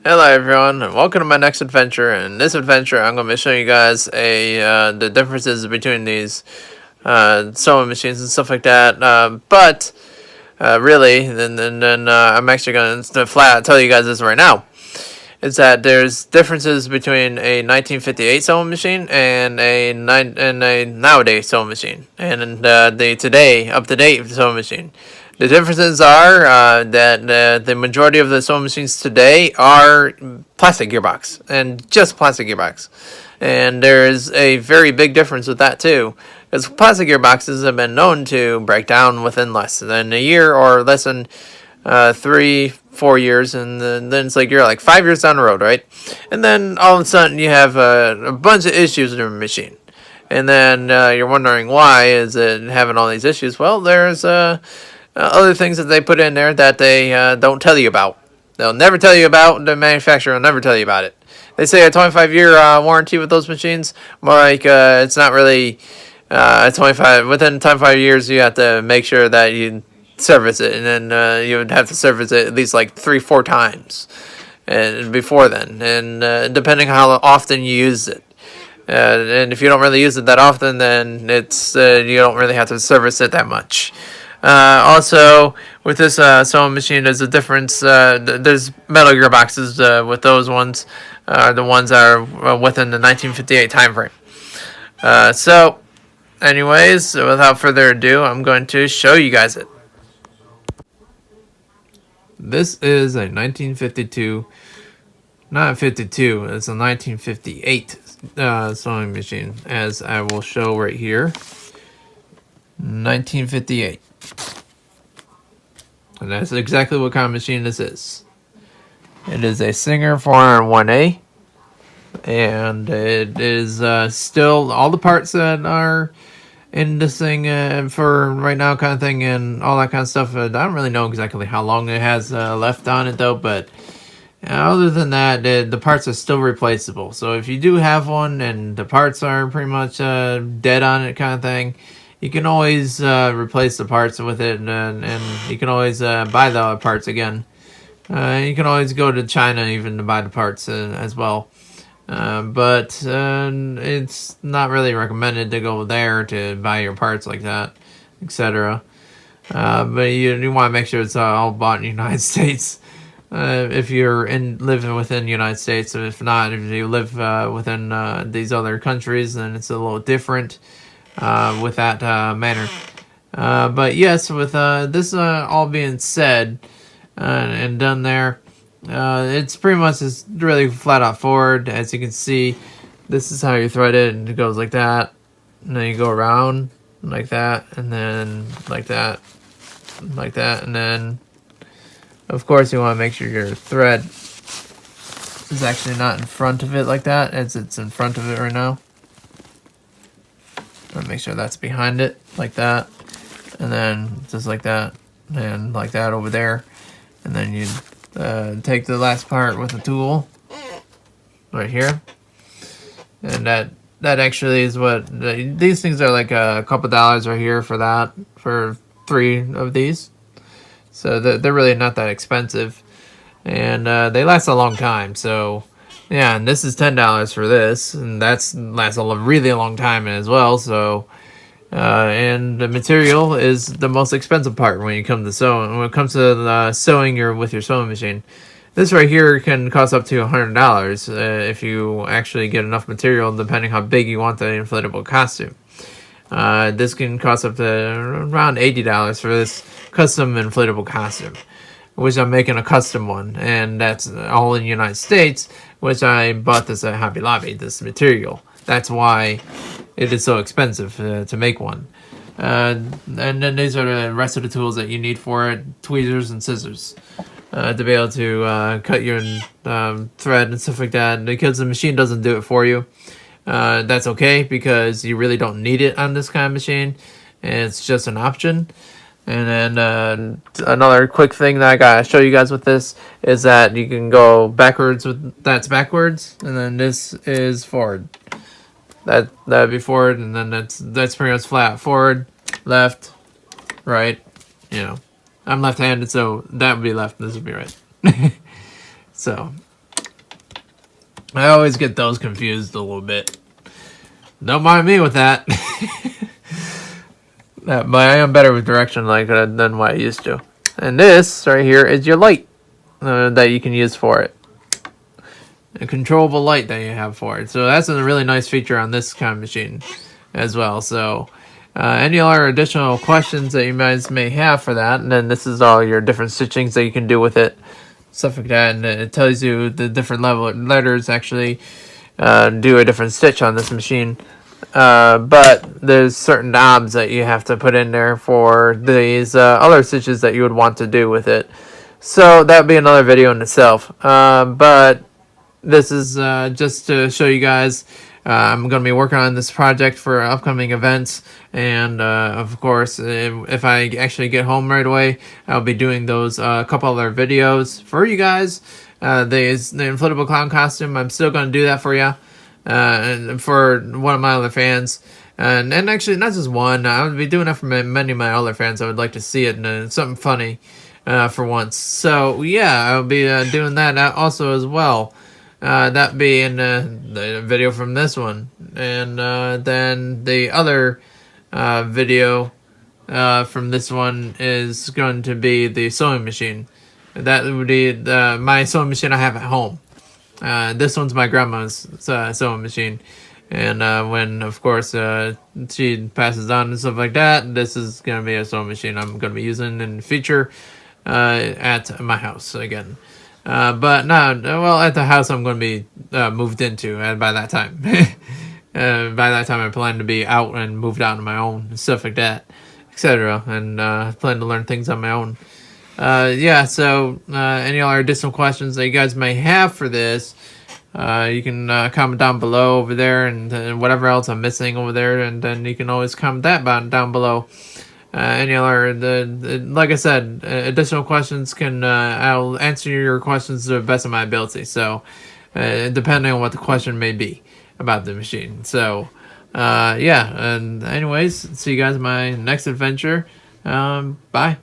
Hello everyone, and welcome to my next adventure. In this adventure, I'm going to be showing you guys the differences between these sewing machines and stuff like that. But really, then I'm actually going to flat out tell you guys this right now. Is that there's differences between a 1958 sewing machine and a nowadays sewing machine, and the today up to date sewing machine. The differences are that the majority of the sewing machines today are plastic gearbox and just plastic gearbox, and there is a very big difference with that too, because plastic gearboxes have been known to break down within less than a year or less than 3-4 years, and then it's like you're like 5 years down the road, right? And then all of a sudden you have a bunch of issues in your machine, and then you're wondering why is it having all these issues. Well, there's other things that they put in there that they don't tell you about. They'll never tell you about. The manufacturer will never tell you about it. They say a 25-year warranty with those machines. More like it's not really 25. Within 25 years, you have to make sure that you service it, and then you would have to service it at least like 3-4 times, and before then, and depending how often you use it. And if you don't really use it that often, then it's you don't really have to service it that much. Also, with this sewing machine, there's a difference. There's metal gearboxes with those ones. The ones that are within the 1958 time frame. So, anyways, without further ado, I'm going to show you guys it. This is a 1952, not 52, it's a 1958 sewing machine, as I will show right here. 1958. And that's exactly what kind of machine this is. It is a Singer 401A, and it is still all the parts that are in this thing for right now kind of thing and all that kind of stuff. I don't really know exactly how long it has left on it though, but other than that, the parts are still replaceable. So if you do have one and the parts are pretty much dead on it kind of thing, you can always replace the parts with it, and you can always buy the parts again. You can always go to China even to buy the parts as well. But it's not really recommended to go there to buy your parts like that, etc. But you want to make sure it's all bought in the United States. If you're living within the United States, if not, if you live within these other countries, then it's a little different with that manner. But yes, with this all being said and done there, it's pretty much just really flat out forward. As you can see, this is how you thread it, and it goes like that, and then you go around like that, and then like that, like that, and then of course you want to make sure your thread is actually not in front of it like that, as it's in front of it right now. Make sure that's behind it like that, and then just like that, and like that over there, and then you take the last part with a tool right here, and that actually is what these things are like. A couple dollars right here for that, for 3 of these, so they're really not that expensive, and they last a long time. So yeah, and this is $10 for this, and lasts a really long time as well. So, and the material is the most expensive part when you come to sewing. When it comes to sewing with your sewing machine, this right here can cost up to $100 if you actually get enough material, depending how big you want the inflatable costume. This can cost up to around $80 for this custom inflatable costume, which I'm making a custom one, and that's all in the United States, which I bought this at Hobby Lobby, this material. That's why it is so expensive to make one. And then these are the rest of the tools that you need for it: tweezers and scissors to be able to cut your thread and stuff like that. Because the machine doesn't do it for you, that's okay, because you really don't need it on this kind of machine, and it's just an option. And then another quick thing that I gotta show you guys with this is that you can go backwards with that's backwards, and then this is forward. That'd be forward, and then that's pretty much flat. Forward, left, right. You know, I'm left-handed, so that would be left, and this would be right. So I always get those confused a little bit. Don't mind me with that. But I am better with direction like than what I used to. And this right here is your light that you can use for it. A controllable light that you have for it. So that's a really nice feature on this kind of machine as well. So any other additional questions that you guys may have for that, and then this is all your different stitchings that you can do with it, stuff like that, and it tells you the different letters actually do a different stitch on this machine. But there's certain knobs that you have to put in there for these other stitches that you would want to do with it. So that would be another video in itself. But this is just to show you guys. I'm going to be working on this project for upcoming events, and of course, if I actually get home right away, I'll be doing those couple other videos for you guys. The inflatable clown costume, I'm still going to do that for you. And for one of my other fans, and actually not just one, I would be doing that for many of my other fans. I would like to see it, and something funny for once. So yeah, I'll be doing that also as well. That being the video from this one, and then the other video from this one is going to be the sewing machine. That would be my sewing machine I have at home. This one's my grandma's sewing machine, and when of course she passes on and stuff like that, this is gonna be a sewing machine I'm gonna be using in the future at my house again. But no, well, at the house I'm gonna be moved into by that time. By that time I plan to be out and moved out on my own and stuff like that, etc. And plan to learn things on my own. Yeah, so any other additional questions that you guys may have for this, you can comment down below over there, and whatever else I'm missing over there, and then you can always comment that down below. Any other, like I said, additional questions I'll answer your questions to the best of my ability. So, depending on what the question may be about the machine. So, yeah, and anyways, see you guys in my next adventure. Bye.